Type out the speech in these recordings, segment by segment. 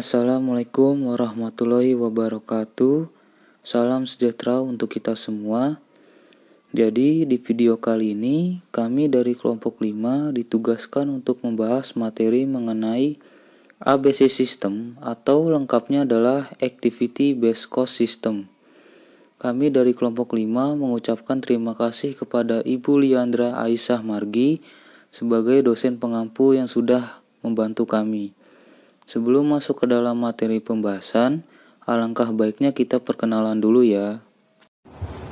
Assalamualaikum warahmatullahi wabarakatuh. Salam sejahtera untuk kita semua. Jadi di video kali ini kami dari kelompok 5 ditugaskan untuk membahas materi mengenai ABC System atau lengkapnya adalah Activity Based Cost System. Kami dari kelompok 5 mengucapkan terima kasih kepada Ibu Liandra Aisyah Margi sebagai dosen pengampu yang sudah membantu kami. Sebelum masuk ke dalam materi pembahasan, alangkah baiknya kita perkenalan dulu ya.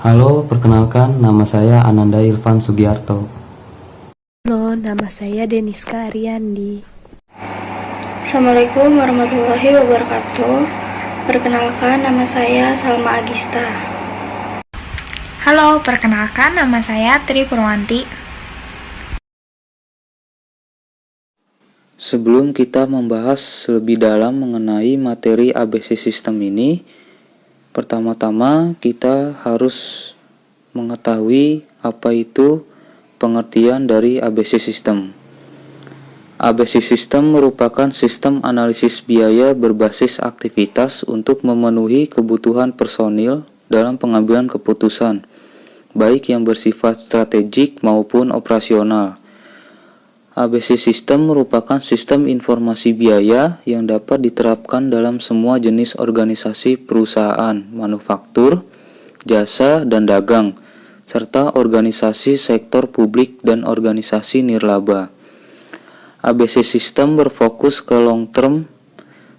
Halo, perkenalkan nama saya Ananda Irfan Sugiarto. Halo, nama saya Deniska Ariandi. Assalamualaikum warahmatullahi wabarakatuh. Perkenalkan nama saya Salma Agista. Halo, perkenalkan nama saya Tri Purwanti. Sebelum kita membahas lebih dalam mengenai materi ABC System ini, pertama-tama kita harus mengetahui apa itu pengertian dari ABC System. ABC System merupakan sistem analisis biaya berbasis aktivitas untuk memenuhi kebutuhan personil dalam pengambilan keputusan, baik yang bersifat strategik maupun operasional. ABC System merupakan sistem informasi biaya yang dapat diterapkan dalam semua jenis organisasi perusahaan, manufaktur, jasa, dan dagang, serta organisasi sektor publik dan organisasi nirlaba. ABC System berfokus ke long-term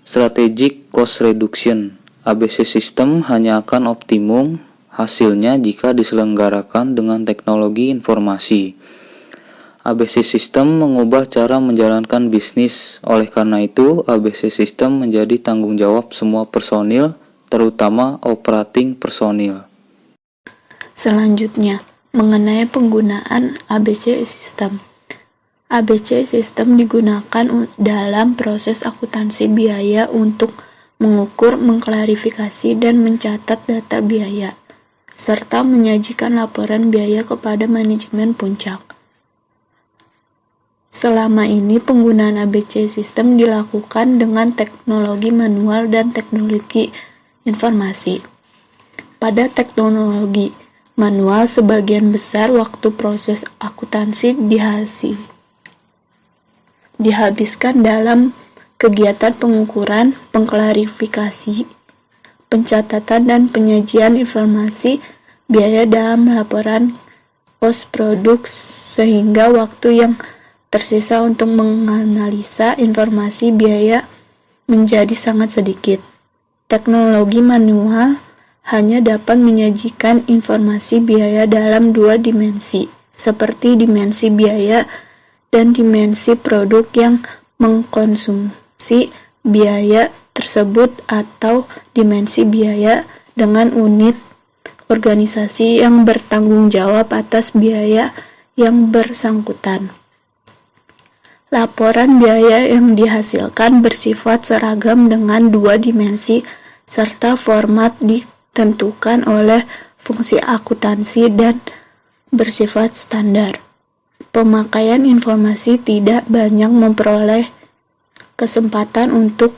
strategic cost reduction. ABC System hanya akan optimum hasilnya jika diselenggarakan dengan teknologi informasi. ABC System mengubah cara menjalankan bisnis. Oleh karena itu, ABC System menjadi tanggung jawab semua personil, terutama operating personil. Selanjutnya, mengenai penggunaan ABC System. ABC System digunakan dalam proses akuntansi biaya untuk mengukur, mengklarifikasi, dan mencatat data biaya, serta menyajikan laporan biaya kepada manajemen puncak. Selama ini penggunaan ABC System dilakukan dengan teknologi manual dan teknologi informasi. Pada teknologi manual, sebagian besar waktu proses akuntansi dihabiskan dalam kegiatan pengukuran, pengklarifikasi, pencatatan, dan penyajian informasi biaya dalam laporan cost produk, sehingga waktu yang tersisa untuk menganalisa informasi biaya menjadi sangat sedikit. Teknologi manual hanya dapat menyajikan informasi biaya dalam dua dimensi, seperti dimensi biaya dan dimensi produk yang mengkonsumsi biaya tersebut, atau dimensi biaya dengan unit organisasi yang bertanggung jawab atas biaya yang bersangkutan. Laporan biaya yang dihasilkan bersifat seragam dengan dua dimensi, serta format ditentukan oleh fungsi akuntansi dan bersifat standar. Pemakaian informasi tidak banyak memperoleh kesempatan untuk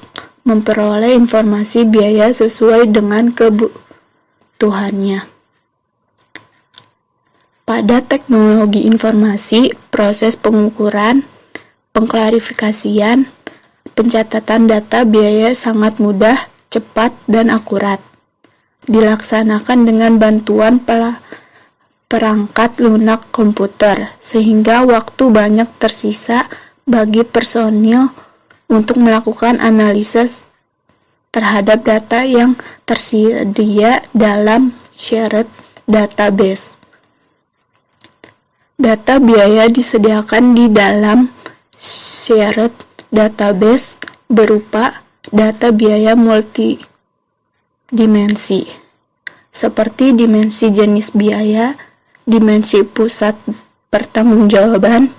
memperoleh informasi biaya sesuai dengan kebutuhannya. Pada teknologi informasi, proses pengukuran, pengklarifikasian, pencatatan data biaya sangat mudah, cepat, dan akurat. Dilaksanakan dengan bantuan perangkat lunak komputer, sehingga waktu banyak tersisa bagi personil untuk melakukan analisis terhadap data yang tersedia dalam shared database. Data biaya disediakan di dalam shared database berupa data biaya multidimensi, seperti dimensi jenis biaya, dimensi pusat pertanggungjawaban,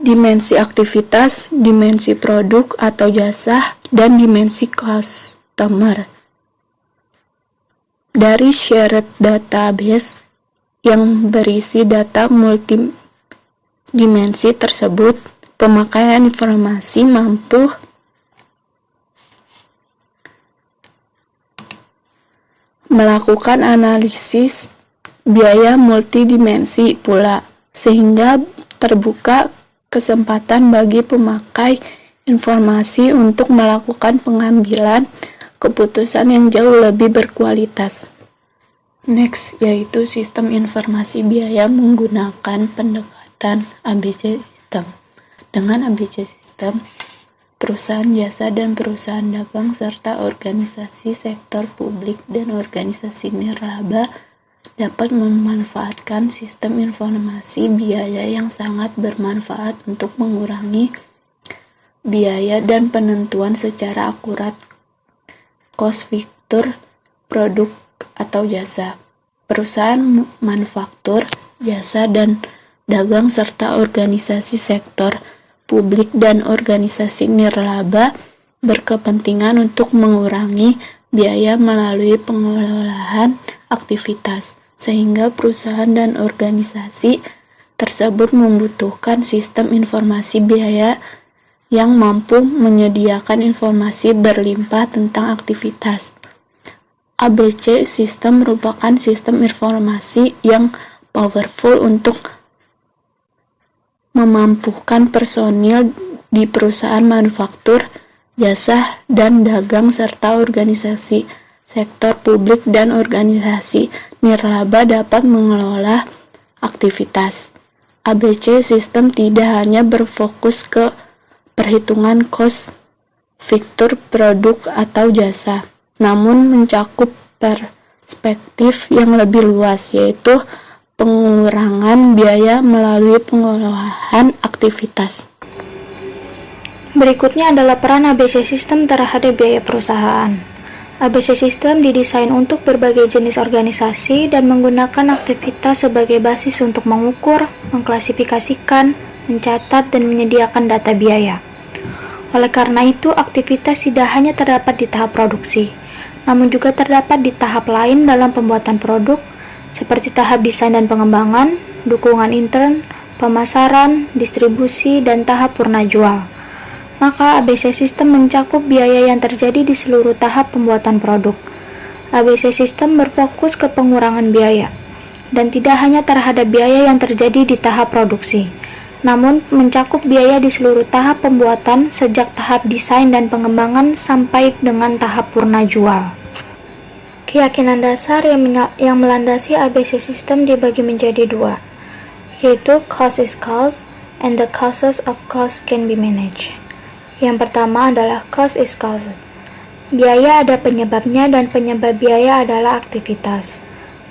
dimensi aktivitas, dimensi produk atau jasa, dan dimensi customer. Dari shared database yang berisi data multidimensi tersebut, pemakaian informasi mampu melakukan analisis biaya multidimensi pula, sehingga terbuka kesempatan bagi pemakai informasi untuk melakukan pengambilan keputusan yang jauh lebih berkualitas. Next, yaitu sistem informasi biaya menggunakan pendekatan ABC System. Dengan ABC System, perusahaan jasa dan perusahaan dagang serta organisasi sektor publik dan organisasi nirlaba dapat memanfaatkan sistem informasi biaya yang sangat bermanfaat untuk mengurangi biaya dan penentuan secara akurat cost struktur produk atau jasa. Perusahaan manufaktur, jasa dan dagang serta organisasi sektor publik dan organisasi nirlaba berkepentingan untuk mengurangi biaya melalui pengelolaan aktivitas, sehingga perusahaan dan organisasi tersebut membutuhkan sistem informasi biaya yang mampu menyediakan informasi berlimpah tentang aktivitas. ABC System merupakan sistem informasi yang powerful untuk memampukan personil di perusahaan manufaktur, jasa, dan dagang serta organisasi sektor publik dan organisasi nirlaba dapat mengelola aktivitas. ABC System tidak hanya berfokus ke perhitungan cost struktur produk atau jasa, namun mencakup perspektif yang lebih luas, yaitu pengurangan biaya melalui pengelolaan aktivitas. Berikutnya adalah peran ABC System terhadap biaya perusahaan. ABC System didesain untuk berbagai jenis organisasi dan menggunakan aktivitas sebagai basis untuk mengukur, mengklasifikasikan, mencatat, dan menyediakan data biaya. Oleh karena itu, aktivitas tidak hanya terdapat di tahap produksi, namun juga terdapat di tahap lain dalam pembuatan produk, seperti tahap desain dan pengembangan, dukungan intern, pemasaran, distribusi, dan tahap purna jual. Maka ABC System mencakup biaya yang terjadi di seluruh tahap pembuatan produk. ABC System berfokus ke pengurangan biaya, dan tidak hanya terhadap biaya yang terjadi di tahap produksi, namun mencakup biaya di seluruh tahap pembuatan sejak tahap desain dan pengembangan sampai dengan tahap purna jual. Keyakinan dasar yang melandasi ABC System dibagi menjadi dua, yaitu cost is cost and the causes of cost can be managed. Yang pertama adalah cost is cost. Biaya ada penyebabnya dan penyebab biaya adalah aktivitas.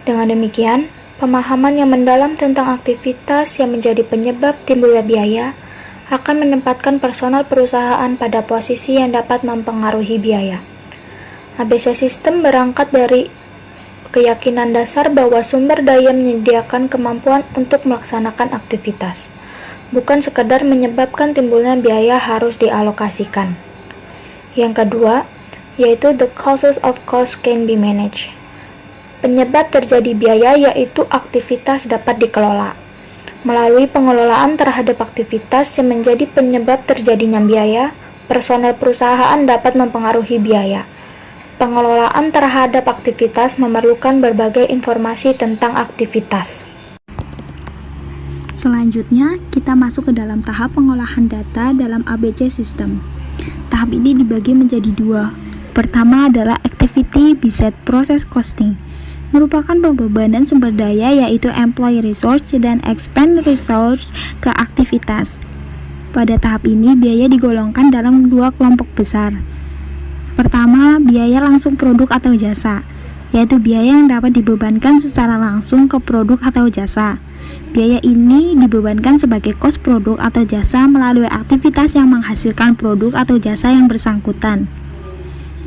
Dengan demikian, pemahaman yang mendalam tentang aktivitas yang menjadi penyebab timbulnya biaya akan menempatkan personal perusahaan pada posisi yang dapat mempengaruhi biaya. ABC System berangkat dari keyakinan dasar bahwa sumber daya menyediakan kemampuan untuk melaksanakan aktivitas, bukan sekedar menyebabkan timbulnya biaya harus dialokasikan. Yang kedua, yaitu the causes of cost can be managed. Penyebab terjadi biaya yaitu aktivitas dapat dikelola. Melalui pengelolaan terhadap aktivitas yang menjadi penyebab terjadinya biaya, personel perusahaan dapat mempengaruhi biaya. Pengelolaan terhadap aktivitas memerlukan berbagai informasi tentang aktivitas. Selanjutnya, kita masuk ke dalam tahap pengolahan data dalam ABC System. Tahap ini dibagi menjadi dua. Pertama adalah Activity Based Process Costing, merupakan pembebanan sumber daya yaitu employee resource dan expense resource ke aktivitas. Pada tahap ini, biaya digolongkan dalam dua kelompok besar. Pertama, biaya langsung produk atau jasa, yaitu biaya yang dapat dibebankan secara langsung ke produk atau jasa. Biaya ini dibebankan sebagai kos produk atau jasa melalui aktivitas yang menghasilkan produk atau jasa yang bersangkutan.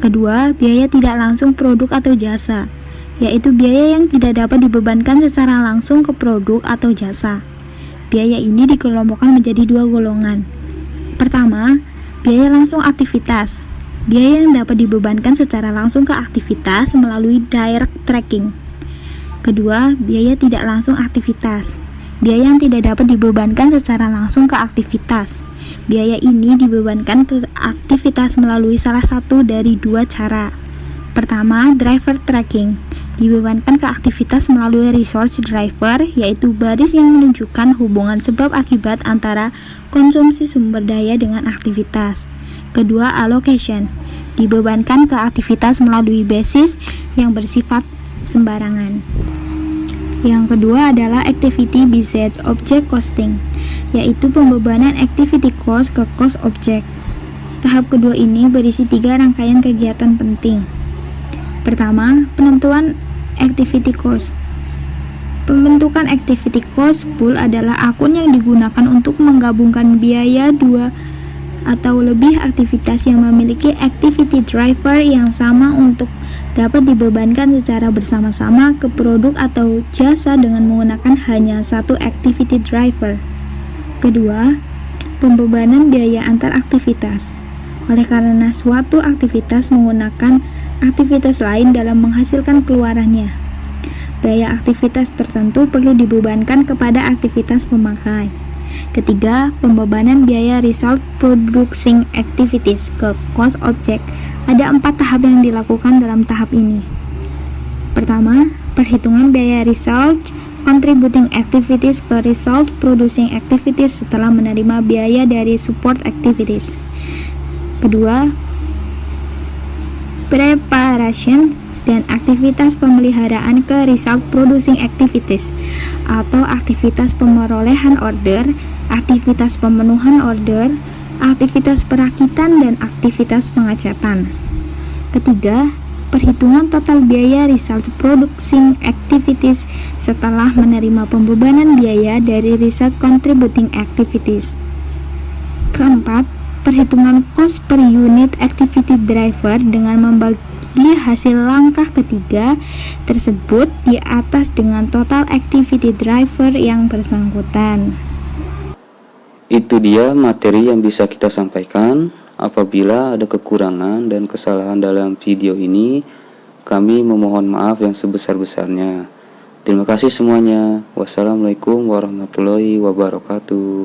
Kedua, biaya tidak langsung produk atau jasa, yaitu biaya yang tidak dapat dibebankan secara langsung ke produk atau jasa. Biaya ini dikelompokkan menjadi dua golongan. Pertama, biaya langsung aktivitas, biaya yang dapat dibebankan secara langsung ke aktivitas melalui direct tracking. Kedua, biaya tidak langsung aktivitas, biaya yang tidak dapat dibebankan secara langsung ke aktivitas. Biaya ini dibebankan ke aktivitas melalui salah satu dari dua cara. Pertama, driver tracking, dibebankan ke aktivitas melalui resource driver, yaitu baris yang menunjukkan hubungan sebab akibat antara konsumsi sumber daya dengan aktivitas. Kedua, allocation, dibebankan ke aktivitas melalui basis yang bersifat sembarangan. Yang kedua adalah activity based object costing, yaitu pembebanan activity cost ke cost object. Tahap kedua ini berisi 3 rangkaian kegiatan penting. Pertama, penentuan activity cost. Pembentukan activity cost pool adalah akun yang digunakan untuk menggabungkan biaya 2 atau lebih aktivitas yang memiliki activity driver yang sama untuk dapat dibebankan secara bersama-sama ke produk atau jasa dengan menggunakan hanya satu activity driver. Kedua, pembebanan biaya antar aktivitas. Oleh karena suatu aktivitas menggunakan aktivitas lain dalam menghasilkan keluarannya, biaya aktivitas tertentu perlu dibebankan kepada aktivitas pemakai. Ketiga, pembebanan biaya result producing activities ke cost object. Ada 4 tahap yang dilakukan dalam tahap ini. Pertama, perhitungan biaya result contributing activities ke result producing activities setelah menerima biaya dari support activities. Kedua, preparation dan aktivitas pemeliharaan ke result producing activities atau aktivitas pemerolehan order, aktivitas pemenuhan order, aktivitas perakitan, dan aktivitas pengecatan. Ketiga, perhitungan total biaya result producing activities setelah menerima pembebanan biaya dari result contributing activities. Keempat, perhitungan cost per unit activity driver dengan membagi hasil langkah ketiga tersebut di atas dengan total activity driver yang bersangkutan. Itu dia materi yang bisa kita sampaikan. Apabila ada kekurangan dan kesalahan dalam video ini, kami memohon maaf yang sebesar-besarnya. Terima kasih semuanya. Wassalamualaikum warahmatullahi wabarakatuh.